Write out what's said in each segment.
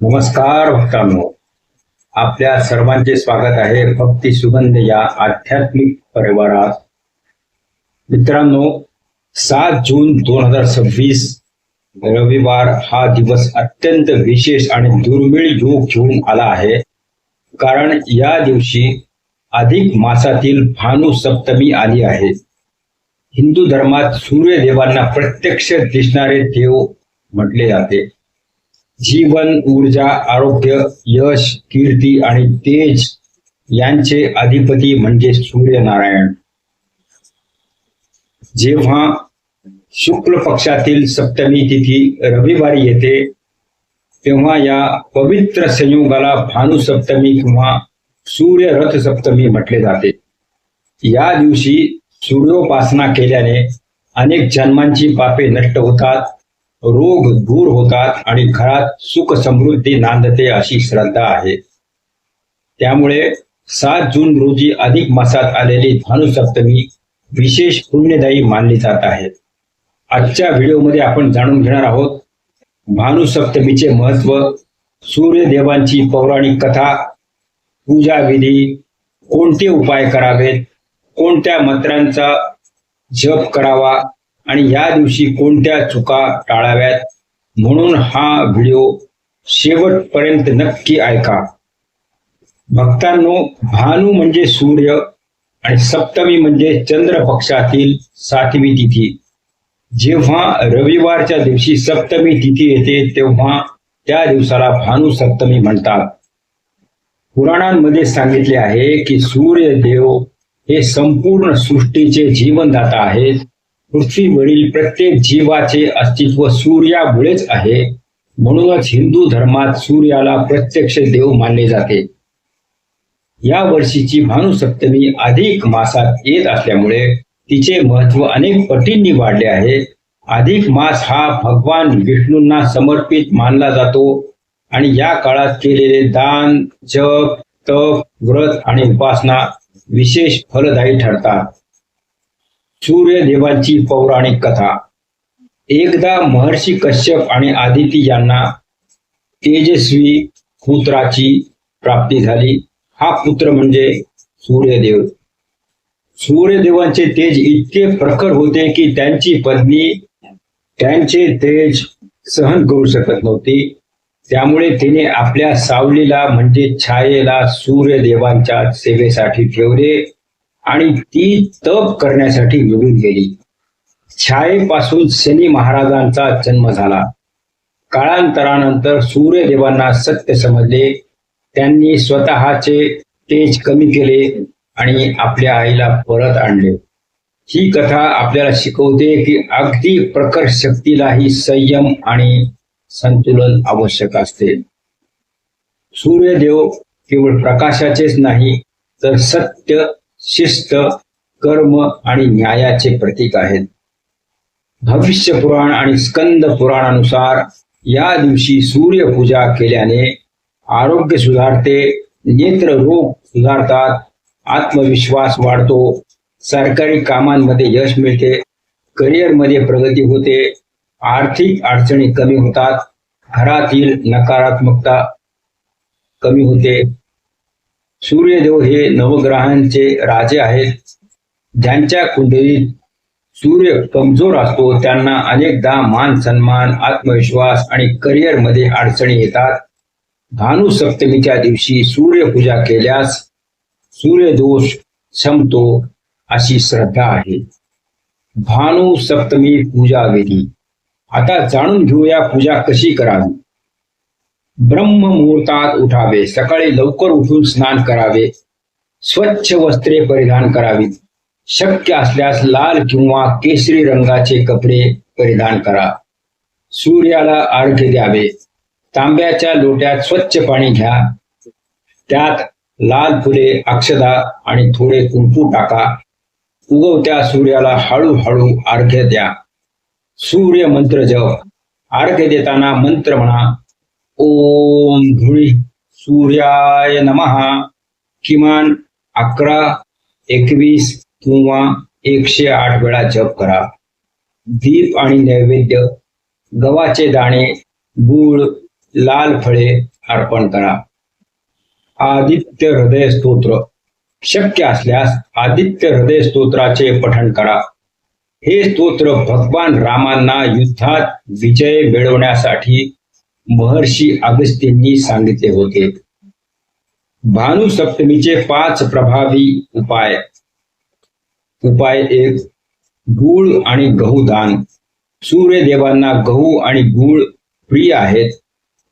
नमस्कार भक्तांनो, आपल्या सर्वांचे स्वागत आहे भक्ती सुगंध या आध्यात्मिक परिवारात. मित्रांनो, 7 जून 2026 रविवार हा दिवस अत्यंत विशेष आणि दुर्मिळ योग घेऊन आला आहे. कारण या दिवशी अधिक मासातील भानु सप्तमी आली आहे. हिंदू धर्मात सूर्यदेवांना प्रत्यक्ष दिसणारे देव म्हटले जाते. जीवन, ऊर्जा, आरोग्य, यश, कीर्ती आणि तेज यांचे अधिपती म्हणजे सूर्यनारायण. जेव्हा शुक्ल पक्षातील सप्तमी तिथी रविवारी येते तेव्हा या पवित्र संयोगाला भानुसप्तमी किंवा सूर्यरथ सप्तमी म्हटले जाते. या दिवशी सूर्योपासना केल्याने अनेक जन्मांची पापे नष्ट होतात, रोग दूर होतात आणि घरात सुख समृद्धी नांदते अशी श्रद्धा आहे. त्यामुळे 7 जून रोजी अधिक मासात आलेली भानुसप्तमी विशेष पुण्यदायी मानली जात आहे. आजच्या व्हिडिओमध्ये आपण जाणून घेणार आहोत भानुसप्तमीचे महत्व, सूर्यदेवांची पौराणिक कथा, पूजा विधी, कोणते उपाय करावेत, कोणत्या मंत्रांचा जप करावा आणि या दिवशी कोणत्या चुका टाळाव्यात. म्हणून हा व्हिडिओ शेवटपर्यंत नक्की ऐका. भक्तांनो, भानु म्हणजे सूर्य आणि सप्तमी म्हणजे चंद्र पक्षातील 7वी तिथी. जेव्हा रविवारच्या दिवशी सप्तमी तिथी येते तेव्हा त्या दिवसाला भानु सप्तमी म्हणतात. पुराणांमध्ये सांगितले आहे की सूर्यदेव हे संपूर्ण सृष्टीचे जीवनदाता आहेत. पृथ्वीवरील प्रत्येक जीवाचे अस्तित्व सूर्यामुळेच आहे. म्हणूनच हिंदू धर्मात सूर्याला प्रत्यक्ष देव मानले जाते. या वर्षीची भानुसप्तमी अधिक मासात येत असल्यामुळे तिचे महत्व अनेक पटींनी वाढले आहे. अधिक मास हा भगवान विष्णूंना समर्पित मानला जातो आणि या काळात केलेले दान, जप, तप, व्रत आणि उपासना विशेष फलदायी ठरतात. सूर्यदेवांची पौराणिक कथा. एकदा महर्षी कश्यप आणि आदिती यांना तेजस्वी पुत्राची प्राप्ती झाली. हा पुत्र म्हणजे सूर्यदेव. सूर्यदेवांचे तेज इतके प्रखर होते की त्यांची पत्नी त्यांचे तेज सहन करू शकत नव्हती. त्यामुळे तिने आपल्या सावलीला म्हणजे छायेला सूर्यदेवांच्या सेवेसाठी ठेवले आणि ती तप करण्यासाठी निघून गेली. छायेपासून शनी महाराजांचा जन्म झाला. काळांतरानंतर सूर्यदेवांना सत्य समजले. त्यांनी स्वतःचे तेज कमी केले आणि आपल्या आईला परत आणले. ही कथा आपल्याला शिकवते की अगदी प्रखर शक्तीलाही संयम आणि संतुलन आवश्यक असते. सूर्यदेव केवळ प्रकाशाचेच नाही तर सत्य, शिस्त, कर्म आणि न्यायाचे प्रतीक आहेत. भविष्य पुराण आणि स्कंद पुराणानुसार या दिवशी सूर्यपूजा केल्याने आरोग्य सुधारते, नेत्र रोग सुधारतात, आत्मविश्वास वाढतो, सरकारी कामांमध्ये यश मिळते, करिअरमध्ये प्रगती होते, आर्थिक अडचणी कमी होतात, घरातील नकारात्मकता कमी होते. सूर्यदेव हे नवग्रहांचे राजे आहेत. ज्यांच्या कुंडलीत सूर्य कमजोर असतो त्यांना अनेकदा मान सन्मान, आत्मविश्वास आणि करिअरमध्ये अडचणी येतात. भानुसप्तमीच्या दिवशी सूर्यपूजा केल्यास सूर्यदोष शमतो अशी श्रद्धा आहे. भानुसप्तमी पूजा विधी. आता जाणून घेऊया पूजा कशी करावी. ब्रह्म मुहूर्तात उठावे, सकाळी लवकर उठून स्नान करावे, स्वच्छ वस्त्रे परिधान करावीत, शक्य असल्यास लाल किंवा केशरी रंगाचे कपडे परिधान करा. सूर्याला अर्घ्य द्यावे. तांब्याच्या लोट्यात स्वच्छ पाणी घ्या. त्यात लाल फुले, अक्षदा आणि थोडे कुंकू टाका. उगवत्या सूर्याला हळूहळू अर्घ्य द्या. सूर्य मंत्र जप. अर्घ्य देताना मंत्र म्हणा, ओम धुळी सूर्याय नमः. किमान 11, 21 किंवा 108 वेळा जप करा. दीप आणि नैवेद्य. गव्हाचे दाणे, गूळ, लाल फळे अर्पण करा. आदित्य हृदय स्तोत्र. शक्य असल्यास आदित्य हृदय स्तोत्राचे पठण करा. हे स्तोत्र भगवान रामांना युद्धात विजय मिळवण्यासाठी महर्षी अगस्त्यांनी सांगितले होते. भानुसप्तमीचे 5 प्रभावी उपाय. उपाय 1. गूळ आणि गहू दान. सूर्यदेवांना गहू आणि गूळ प्रिय आहेत.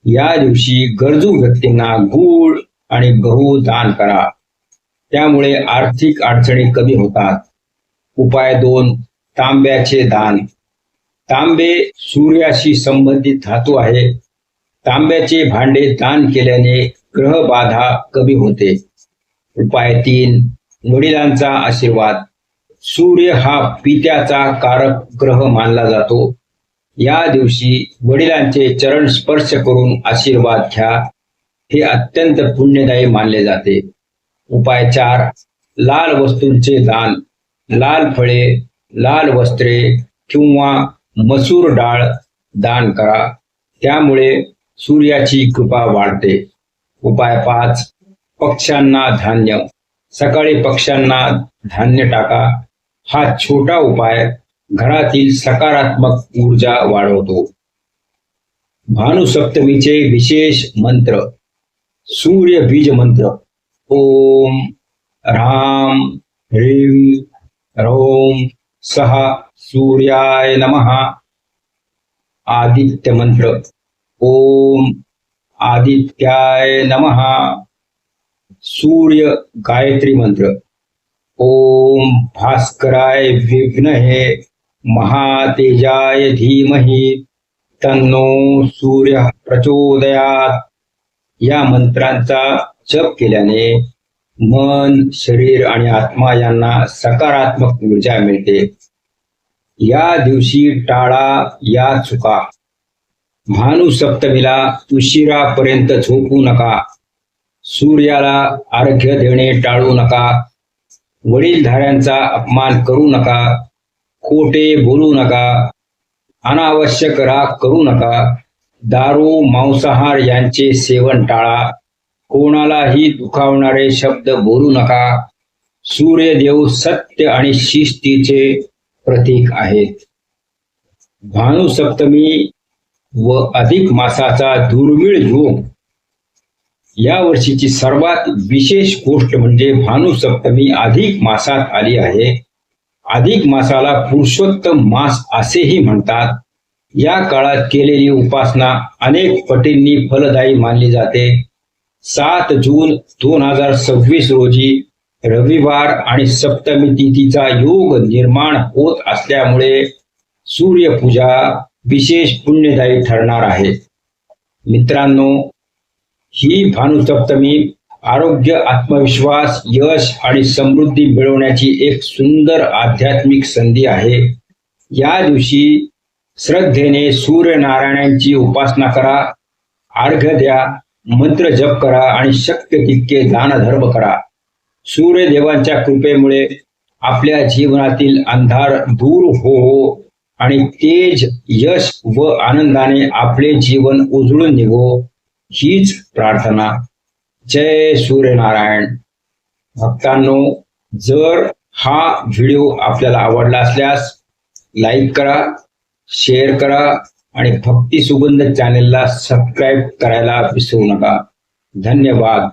या दिवशी गरजू व्यक्तींना गूळ आणि गहू दान करा. त्यामुळे आर्थिक अडचणी कमी होतात. उपाय 2. तांब्याचे दान. तांबे सूर्याशी संबंधित धातू आहे. तांब्याचे भांडे दान केल्याने ग्रह बाधा कमी होते. उपाय 3. वडिलांचा आशीर्वाद. सूर्य हा पित्याचा कारक ग्रह मानला जातो. या दिवशी वडिलांचे चरण स्पर्श करून आशीर्वाद घ्या. हे अत्यंत पुण्यदायी मानले जाते. उपाय 4. लाल वस्तूंचे दान. लाल फळे, लाल वस्त्रे किंवा मसूर डाळ दान करा. त्यामुळे सूर्याची कृपा वाढते. उपाय 5. पक्ष्यांना धान्य. सकाळी पक्ष्यांना धान्य टाका. हा छोटा उपाय घरातील सकारात्मक ऊर्जा वाढवतो. भानुसप्तमीचे विशेष मंत्र. सूर्य बीज मंत्र. ओम ह्राम ह्रीं ह्रौं सः सूर्याय नमः. आदित्य मंत्र. ओम आदित्याय नमः. सूर्य गायत्री मंत्र. ओम भास्कराय विद्महे महातेजाय धीमहि तन्नो सूर्य प्रचोदयात. या मंत्रांचा जप केल्याने मन, शरीर आणि आत्मा यांना सकारात्मक ऊर्जा मिळते. या दिवशी टाळा या चुका. भानुसप्तमीला उशिरापर्यंत झोपू नका. सूर्याला अर्घ्य देणे टाळू नका. वडीलधाऱ्यांचा अपमान करू नका. खोटे बोलू नका. अनावश्यक राग करू नका. दारू, मांसाहार यांचे सेवन टाळा. कोणालाही दुखावणारे शब्द बोलू नका. सूर्यदेव सत्य आणि शिस्तीचे प्रतीक आहेत. भानुसप्तमी व अधिक मासाचा दुर्मिळ योग. या वर्षीची सर्वात विशेष गोष्ट म्हणजे भानुसप्तमी अधिक मासात आली आहे. अधिक मासाला पुरुषोत्तम मास असेही म्हणतात. या काळात केलेली उपासना अनेक पटींनी फलदायी मानली जाते. 7 जून 2026 रोजी रविवार आणि सप्तमी तिथीचा योग निर्माण होत असल्यामुळे सूर्यपूजा विशेष पुण्यदायी ठरणार आहे. मित्रांनो, ही भानुसप्तमी आरोग्य, आत्मविश्वास, यश आणि समृद्धी मिळवण्याची एक सुंदर आध्यात्मिक संधी आहे. या दिवशी श्रद्धेने सूर्यनारायणांची उपासना करा, अर्घ्य द्या, मंत्र जप करा आणि शक्य तितके दानधर्म करा. सूर्यदेवांच्या कृपेमुळे आपल्या जीवनातील अंधार दूर हो आणि तेज, यश व आनंदाने आपले जीवन उजळून निघो, हीच प्रार्थना. जय सूर्यनारायण. भक्तांनो, जर हा व्हिडिओ आपल्याला आवडला असल्यास लाईक करा, शेअर करा आणि भक्ती सुगंध चॅनेलला सबस्क्राईब करायला विसरू नका. धन्यवाद.